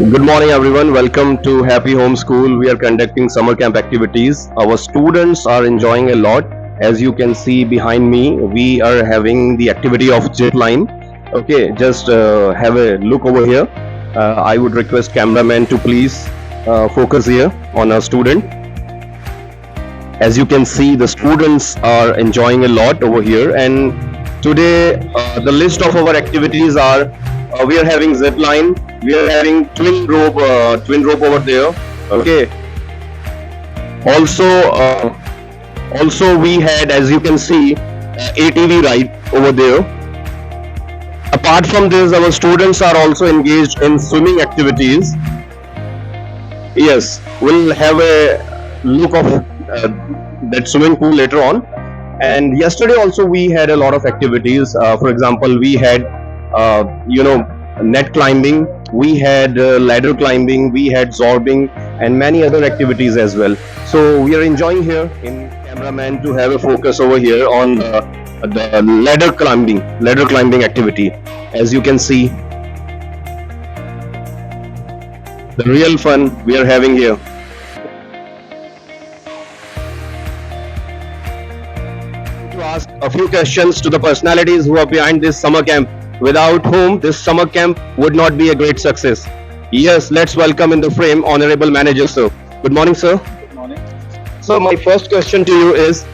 Good morning, everyone. Welcome to Happy Home School. We are conducting summer camp activities. Our students are enjoying a lot. As you can see behind me, we are having the activity of zip line. Okay, just have a look over here. I would request cameraman to please focus here on our student. As you can see, the students are enjoying a lot over here. And today, the list of our activities are we are having zip line, we are having twin rope over there. Okay. Also, also we had, as you can see, ATV ride over there. Apart from this, our students are also engaged in swimming activities. Yes, we'll have a look of that swimming pool later on. And yesterday also we had a lot of activities. For example, we had net climbing, we had ladder climbing, we had zorbing, and many other activities as well. So we are enjoying here in cameraman to have a focus over here on the ladder climbing activity. As you can see, the real fun we are having here. To ask a few questions to the personalities who are behind this summer camp, without whom this summer camp would not be a great success. Yes, let's welcome in the frame Honorable Manager, sir. Good morning, sir. Good morning. So my first question to you is,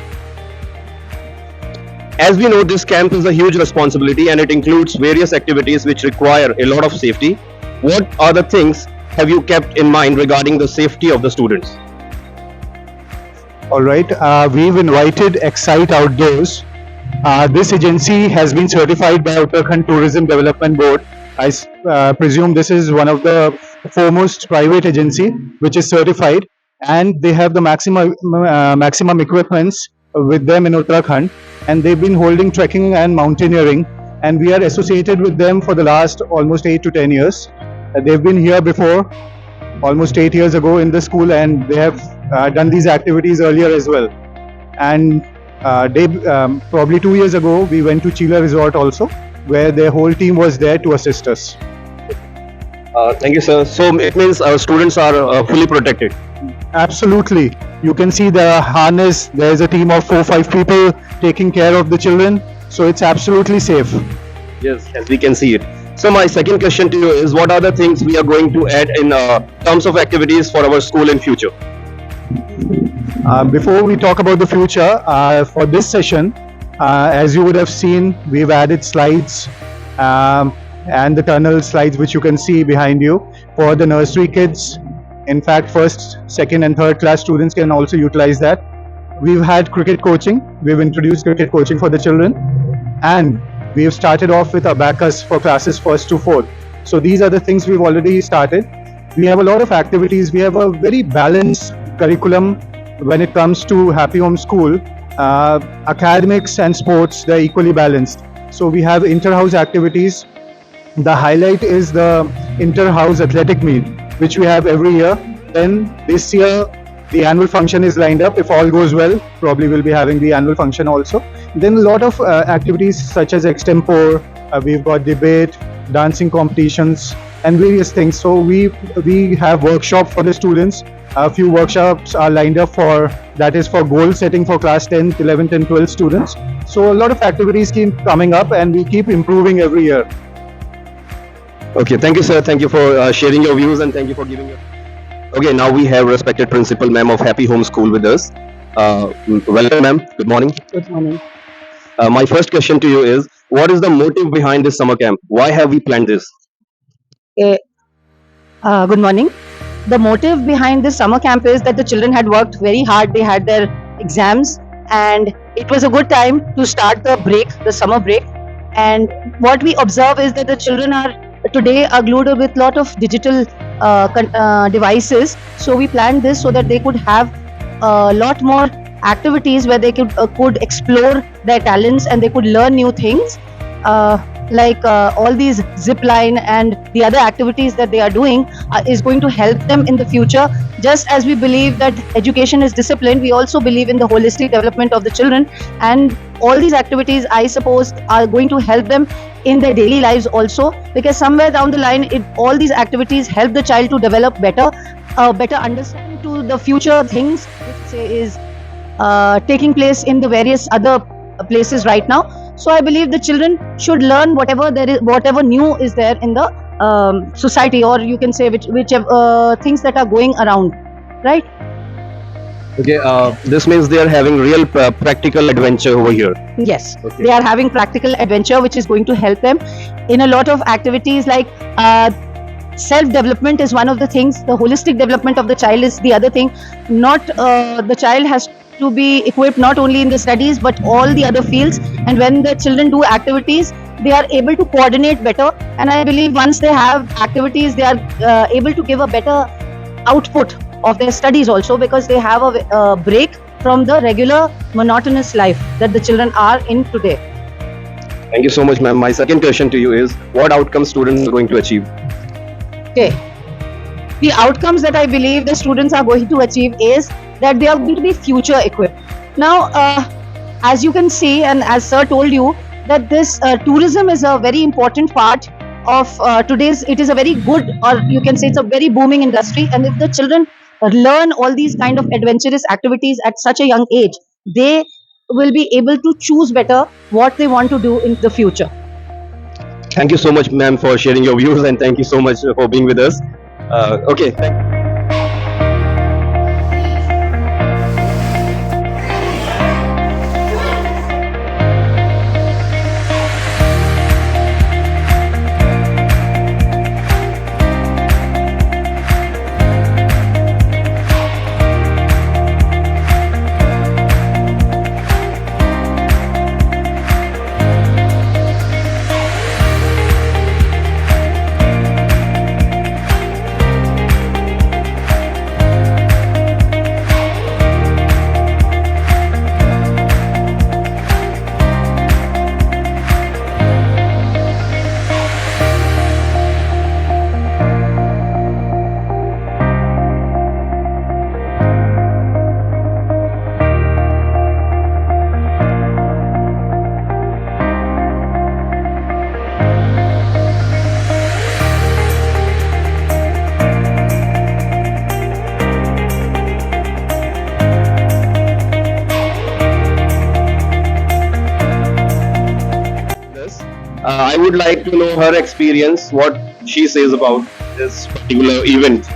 as we know, this camp is a huge responsibility and it includes various activities which require a lot of safety. What are the things have you kept in mind regarding the safety of the students? All right. We've invited Excite Outdoors. This agency has been certified by Uttarakhand Tourism Development Board. I presume this is one of the foremost private agency which is certified, and they have the maximum equipments with them in Uttarakhand, and they've been holding trekking and mountaineering, and we are associated with them for the last almost 8 to 10 years. They've been here before, almost 8 years ago in the school, and they have done these activities earlier as well. And probably 2 years ago, we went to Chila Resort also, where their whole team was there to assist us. Thank you, sir. So it means our students are fully protected. Absolutely. You can see the harness. There's a team of 4-5 people taking care of the children. So it's absolutely safe. Yes, as we can see it. So my second question to you is, what are the things we are going to add in terms of activities for our school in future? Before we talk about the future, for this session, as you would have seen, we've added slides and the tunnel slides which you can see behind you for the nursery kids. In fact, first, second and third class students can also utilize that. We've had cricket coaching. We've introduced cricket coaching for the children, and we've started off with abacus for classes 1st to 4th. So these are the things we've already started. We have a lot of activities. We have a very balanced curriculum when it comes to Happy Home School. Academics and sports, they're equally balanced. So we have inter-house activities. The highlight is the inter-house athletic meet, which we have every year. Then this year, the annual function is lined up. If all goes well, probably we'll be having the annual function also. Then a lot of activities such as extempore, we've got debate, dancing competitions, and various things. So we have workshop for the students. A few workshops are lined up that is for goal setting for class 10th, 11th and 12th students. So a lot of activities keep coming up and we keep improving every year. Okay, thank you, sir. Thank you for sharing your views and thank you for giving your... Okay, now we have respected Principal Ma'am of Happy Home School with us. Welcome, ma'am. Good morning. Good morning. My first question to you is, what is the motive behind this summer camp? Why have we planned this? Good morning. The motive behind this summer camp is that the children had worked very hard. They had their exams, and it was a good time to start the summer break. And what we observe is that the children are glued with a lot of digital devices. So we planned this so that they could have a lot more activities where they could explore their talents and they could learn new things. like all these zip line and the other activities that they are doing is going to help them in the future. Just as we believe that education is discipline, we also believe in the holistic development of the children, and all these activities, I suppose, are going to help them in their daily lives also, because somewhere down the line all these activities help the child to develop better understanding to the future things which say is taking place in the various other places right now. So I believe the children should learn whatever new is there in the society, or you can say whichever things that are going around, right? Okay, this means they are having real practical adventure over here. Yes, Okay. they are having practical adventure, which is going to help them in a lot of activities like self-development is one of the things. The holistic development of the child is the other thing. Not the child has to be equipped not only in the studies but all the other fields. And when the children do activities, they are able to coordinate better. And I believe once they have activities, they are able to give a better output of their studies also, because they have a break from the regular monotonous life that the children are in today. Thank you so much, ma'am. My second question to you is, what outcomes students are going to achieve? Okay. The outcomes that I believe the students are going to achieve is that they are going to be future equipped. Now, as you can see, and as sir told you, that this tourism is a very important part of today's. It is a very good, or you can say it's a very booming industry. And if the children learn all these kind of adventurous activities at such a young age, they will be able to choose better what they want to do in the future. Thank you so much, ma'am, for sharing your views, and thank you so much for being with us. Okay. I would like to know her experience, what she says about this particular event.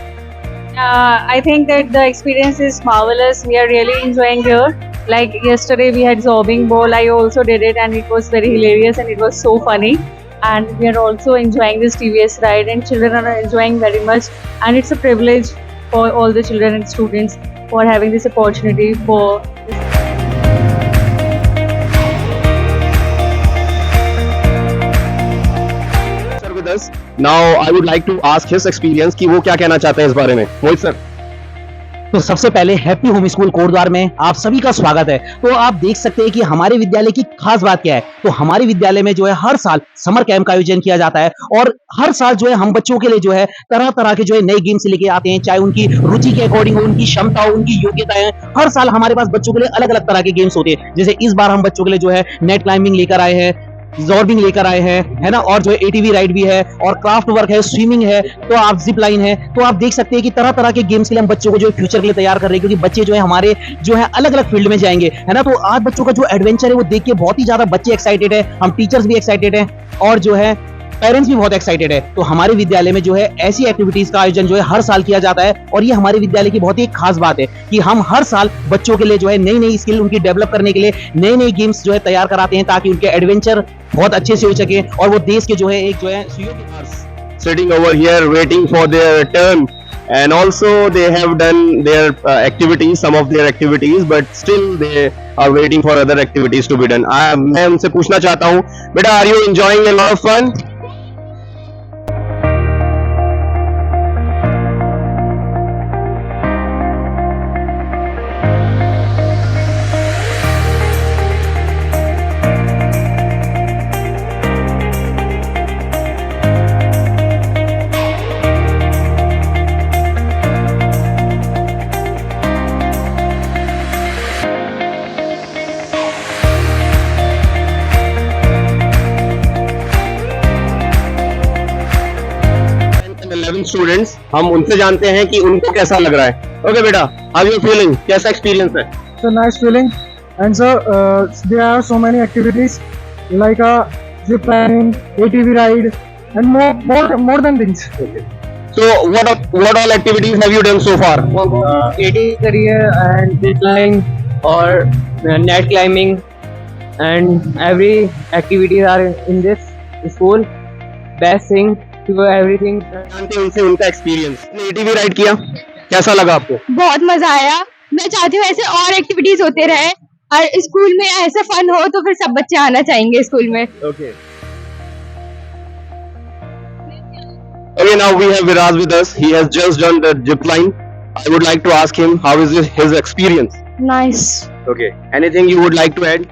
I think that the experience is marvelous. We are really enjoying here. Like yesterday, we had zobbing ball. I also did it, and it was very hilarious and it was so funny. And we are also enjoying this TVS ride, and children are enjoying very much. And it's a privilege for all the children and students for having this opportunity for this. Sir with us. Now I would like to ask his experience कि वो क्या कहना चाहते हैं इस बारे में. मोहित sir. तो सबसे पहले हैप्पी होम स्कूल कोटद्वार में आप सभी का स्वागत है। तो आप देख सकते हैं कि हमारे विद्यालय की खास बात क्या है। तो हमारे विद्यालय में जो है हर साल समर कैंप का आयोजन किया जाता है, और हर साल जो है हम बच्चों के लिए जो है तरह तरह के जो है नए गेम्स लेके आते हैं, चाहे उनकी रुचि के अकॉर्डिंग हो, उनकी क्षमता हो, उनकी योग्यताएं। हर साल हमारे पास बच्चों के लिए अलग अलग तरह के गेम्स होते हैं। जैसे इस बार हम बच्चों के लिए जो है नेट क्लाइंबिंग लेकर आए हैं, जॉर्बिंग लेकर आए हैं, है ना, और जो है एटीवी राइड भी है, और क्राफ्ट वर्क है, स्विमिंग है, तो आप जिप लाइन है। तो आप देख सकते हैं कि तरह तरह के गेम्स के लिए हम बच्चों को जो है फ्यूचर के लिए तैयार कर रहे हैं, क्योंकि बच्चे जो है हमारे जो है अलग अलग फील्ड में जाएंगे, है ना। तो आज बच्चों का जो एडवेंचर है वो देख के बहुत ही ज्यादा बच्चे एक्साइटेड है, हम टीचर्स भी एक्साइटेड है, और जो है पेरेंट्स भी बहुत एक्साइटेड है। तो हमारे विद्यालय में जो है ऐसी एक्टिविटीज का आयोजन जो है हर साल किया जाता है, और ये हमारे विद्यालय की बहुत ही खास बात है कि हम हर साल बच्चों के लिए जो है नई नई स्किल उनकी डेवलप करने के लिए नए नए गेम्स जो है तैयार कराते हैं, ताकि उनके एडवेंचर बहुत अच्छे से हो सके, और वो देश के जो है एक जो है सुयोग्य Sitting over here waiting for their turn, and also they have done their activities, some of their activities, but still they are waiting for other activities to be done. मैं उनसे पूछना चाहता हूँ, बेटा, are you enjoying a lot of fun? 11 students, हम उनसे जानते हैं कि उनको कैसा लग रहा है। ओके बेटा, हाउ यू फीलिंग, कैसा एक्सपीरियंस है? It's a nice feeling, and sir, there are so many activities like a zip lining, ATV ride, and more than things. So what all activities have you done so far? ATV करी है and zip line और net climbing and every activities are in this school. Best thing to everything. जानते हैं उनसे उनका experience. ATV ride किया, कैसा लगा आपको? बहुत मजा आया। मैं चाहती हूँ ऐसे और एक्टिविटीज होते रहे और स्कूल में ऐसा फन हो तो फिर सब बच्चे आना चाहेंगे स्कूल में। Okay. Okay, now we have Viraz with us. He has just done the zip line. I would like to ask him how is his experience? Nice. Okay. Anything you would like to add?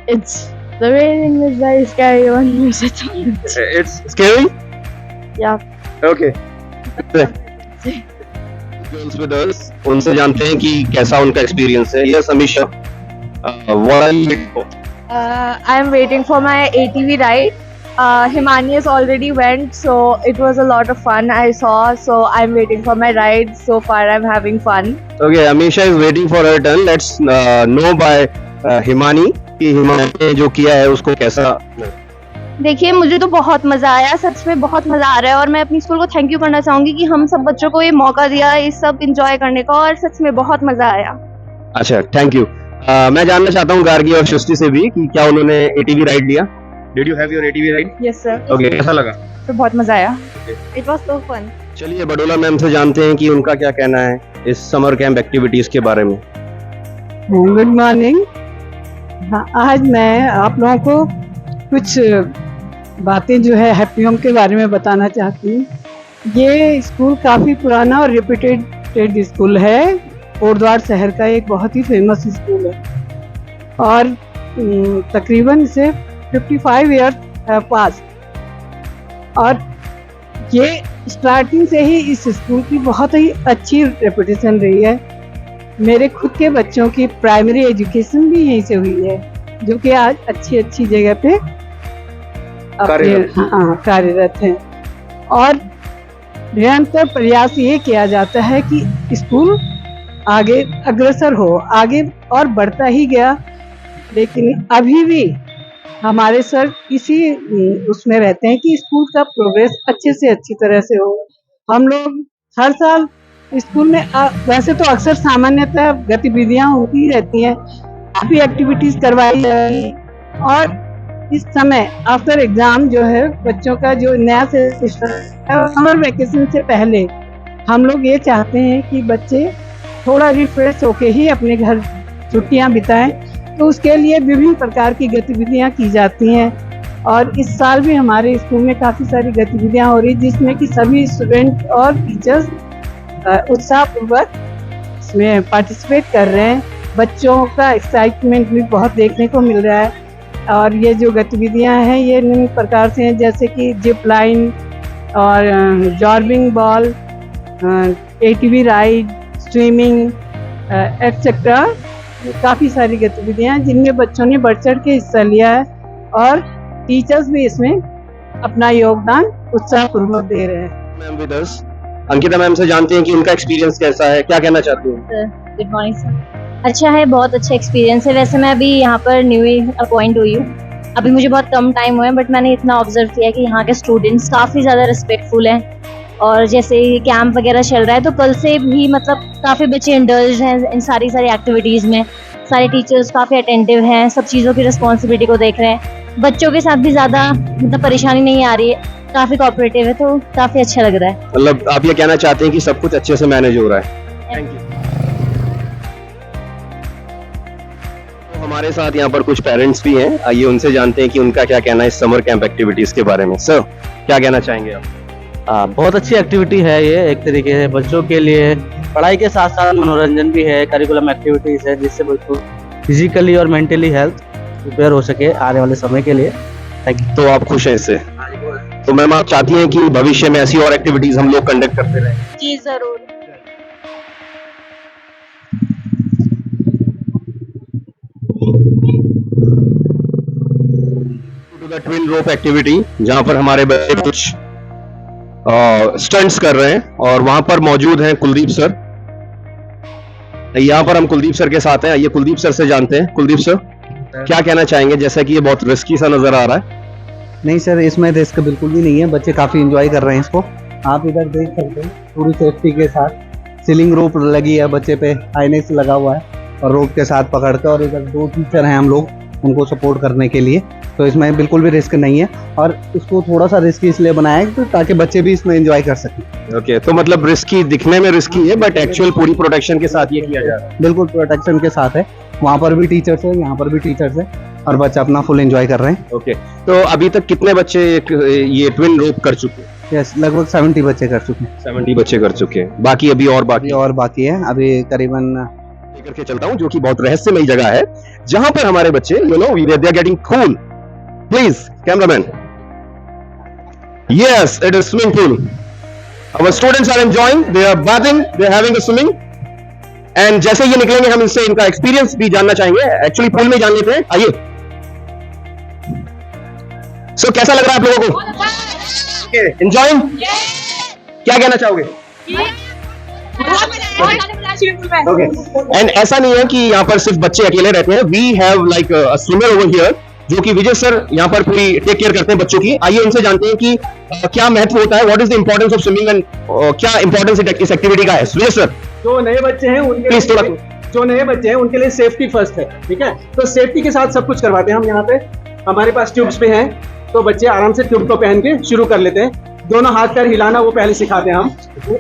It's the raining is very scary when you sit on it. It's scary? Yeah. Okay. Girls with us. उनसे जानते हैं कि कैसा उनका experience है। Yes, Amisha. What are you waiting for? I'm waiting for my ATV ride. Himani has already went, so it was a lot of fun I saw. So I'm waiting for my ride. So far, I'm having fun. Okay, Amisha is waiting for her turn. Let's know by Himani कि हिमानी ने जो किया है उसको कैसा। देखिए मुझे तो बहुत मजा आया, सच में बहुत मजा आ रहा है और मैं अपनी स्कूल को थैंक यू करना चाहूंगी कि हम सब बच्चों को ये मौका दिया ये सब एंजॉय करने का और सच में बहुत मजा आया। अच्छा, थैंक यू। मैं जानना चाहता हूँ गार्गी और सृष्टि से भी कि क्या उन्होंने एटीवी राइड लिया? Did you have your ATV ride? Yes sir. Okay, कैसा लगा? तो बहुत मजा आया। It was so fun. चलिए बडोला मैम से जानते हैं कि उनका क्या कहना है इस समर कैंप एक्टिविटीज के बारे में। Good morning. आज मैं आप लोगों को कुछ बातें जो है हैप्पी होम के बारे में बताना चाहती हूँ। ये स्कूल काफ़ी पुराना और रेप्यूटेड स्कूल है। कोटद्वार शहर का एक बहुत ही फेमस स्कूल है और तकरीबन इसे 55 ईयर्स पास और ये स्टार्टिंग से ही इस स्कूल की बहुत ही अच्छी रेपुटेशन रही है। मेरे खुद के बच्चों की प्राइमरी एजुकेशन भी यहीं से हुई है जो कि आज अच्छी जगह पे कार्यरत हैं और निरंतर प्रयास ये किया जाता है कि स्कूल आगे अग्रसर हो, आगे और बढ़ता ही गया। लेकिन अभी भी हमारे सर इसी उसमें रहते हैं कि स्कूल का प्रोग्रेस अच्छे से अच्छी तरह से हो। हम लोग हर साल स्कूल में वैसे तो अक्सर सामान्यतः गतिविधियां होती रहती हैं, काफ़ी एक्टिविटीज करवाई जाती हैं और इस समय आफ्टर एग्जाम जो है बच्चों का जो नया सिस्टम है समर वेकेशन से पहले हम लोग ये चाहते हैं कि बच्चे थोड़ा रिफ्रेश होके ही अपने घर छुट्टियां बिताएं। तो उसके लिए विभिन्न प्रकार की गतिविधियां की जाती हैं और इस साल भी हमारे स्कूल में काफ़ी सारी गतिविधियां हो रही जिसमें कि सभी स्टूडेंट और टीचर्स उत्साहपूर्वक इसमें पार्टिसिपेट कर रहे हैं। बच्चों का एक्साइटमेंट भी बहुत देखने को मिल रहा है और ये जो गतिविधियां हैं ये निम्न प्रकार से हैं जैसे कि जिप लाइन और zorbing ball, ATV ride, swimming etcetera. काफ़ी सारी गतिविधियां हैं जिनमें बच्चों ने बढ़ चढ़ के हिस्सा लिया है और टीचर्स भी इसमें अपना योगदान उत्साहपूर्वक दे रहे हैं। Ma'am with us Ankita ma'am से जानते हैं कि उनका एक्सपीरियंस कैसा है, क्या कहना चाहती हैं? Good morning sir. अच्छा है, बहुत अच्छा एक्सपीरियंस है। वैसे मैं अभी यहाँ पर न्यू ही अपॉइंट हुई हूँ, अभी मुझे बहुत कम टाइम हुआ है बट मैंने इतना ऑब्जर्व किया कि यहाँ के स्टूडेंट्स काफ़ी ज़्यादा रिस्पेक्टफुल हैं और जैसे कैंप वगैरह चल रहा है तो कल से भी मतलब काफ़ी बच्चे इंडल्ज हैं इन सारी एक्टिविटीज़ में। सारे टीचर्स काफ़ी अटेंटिव हैं, सब चीज़ों की रिस्पॉन्सिबिलिटी को देख रहे हैं। बच्चों के साथ भी ज़्यादा मतलब परेशानी नहीं आ रही है, काफ़ी कोऑपरेटिव है तो काफ़ी अच्छा लग रहा है। मतलब आप ये कहना चाहते हैं कि सब कुछ अच्छे से मैनेज हो रहा है। Thank you. तो हमारे साथ यहाँ पर कुछ पेरेंट्स भी हैं, आइए उनसे जानते हैं कि उनका क्या कहना है इस समर कैंप एक्टिविटीज के बारे में। सर क्या कहना चाहेंगे आप? बहुत अच्छी एक्टिविटी है ये, एक तरीके से बच्चों के लिए पढ़ाई के साथ साथ मनोरंजन भी है, करिकुलम एक्टिविटीज है जिससे बच्चों फिजिकली और मेंटली हेल्थ प्रिपेयर हो सके आने वाले समय के लिए। Thank you. तो आप खुश हैं इससे? तो मैम आप चाहती हैं कि भविष्य में ऐसी और एक्टिविटीज हम लोग कंडक्ट करते रहें? जी जरूर। To the twin rope activity जहां पर हमारे बच्चे कुछ स्टंट्स कर रहे हैं और वहां पर मौजूद हैं कुलदीप सर। यहाँ पर हम कुलदीप सर के साथ हैं, आइए कुलदीप सर से जानते हैं। कुलदीप सर क्या कहना चाहेंगे, जैसा कि ये बहुत रिस्की सा नजर आ रहा है? नहीं सर, इसमें रिस्क बिल्कुल भी नहीं है, बच्चे काफी एंजॉय कर रहे हैं इसको। आप इधर देख सकते हैं पूरी सेफ्टी के साथ सीलिंग रोप लगी है, बच्चे पे हाईनेस लगा हुआ है और रोप के साथ पकड़ के, और इधर 2 टीचर हैं हम लोग उनको सपोर्ट करने के लिए, तो इसमें बिल्कुल भी रिस्क नहीं है। और इसको थोड़ा सा रिस्की इसलिए बनाया है तो ताकि बच्चे भी इसमें एंजॉय कर सकें। ओके, तो मतलब रिस्की दिखने में रिस्की है बट एक्चुअल पूरी प्रोटेक्शन के साथ ये किया जा रहा है। बिल्कुल प्रोटेक्शन के साथ है, वहाँ पर भी टीचर्स है, यहाँ पर भी टीचर्स है और बच्चे अपना फुल एंजॉय कर रहे हैं। ओके, तो अभी तक कितने बच्चे ये ट्विन रोप कर चुके हैं? यस, लगभग 70 बच्चे कर चुके हैं। 70 बच्चे कर चुके हैं, बाकी अभी और बाकी है, अभी करीबन लेकर के चलता हूं, जो कि बहुत रहस्यमयी जगह है जहां पर हमारे बच्चे they are getting cool. Please cameraman, yes it is swimming pool. Our students are enjoying, they are bathing, they are having a swimming. And जैसे ये निकलेंगे हम इनसे इनका एक्सपीरियंस भी जानना चाहेंगे। एक्चुअली पूल में जान लेते हैं, आइए। सो कैसा लग रहा है आप लोगों को? एंजॉयिंग? क्या कहना चाहोगे? ओके, एंड ऐसा नहीं है कि यहाँ पर सिर्फ बच्चे अकेले रहते हैं। We have like a swimmer over here, जो कि विजय सर यहाँ पर पूरी टेक केयर करते हैं बच्चों की। आइए इनसे जानते हैं कि क्या महत्व होता है, what is the importance of swimming and क्या इंपॉर्टेंस इस एक्टिविटी का है। विजय सर जो नए बच्चे हैं उनके प्लीज थोड़ा जो नए बच्चे हैं उनके लिए सेफ्टी फर्स्ट है, ठीक है। तो सेफ्टी के साथ सब कुछ करवाते हैं हम यहाँ पे। हमारे पास ट्यूब्स भी हैं, तो बच्चे आराम से ट्यूब को पहन के शुरू कर लेते हैं। दोनों हाथ पैर हिलाना वो पहले सिखाते हैं हम।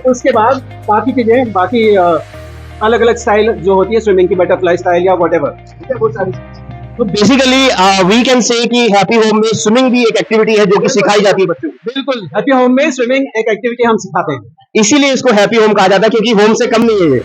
उसके बाद बाकी चीजें, बाकी अलग अलग स्टाइल जो होती है स्विमिंग की, बटरफ्लाई स्टाइल या व्हाटएवर, ठीक है, वो सारी। तो बेसिकली वी कैन से कि हैप्पी होम में स्विमिंग भी एक एक्टिविटी है जो कि सिखाई जाती है बच्चों को। बिल्कुल, हैप्पी होम में स्विमिंग एक एक्टिविटी हम सिखाते हैं। इसीलिए इसको हैप्पी होम कहा जाता है, क्योंकि होम से कम नहीं है ये।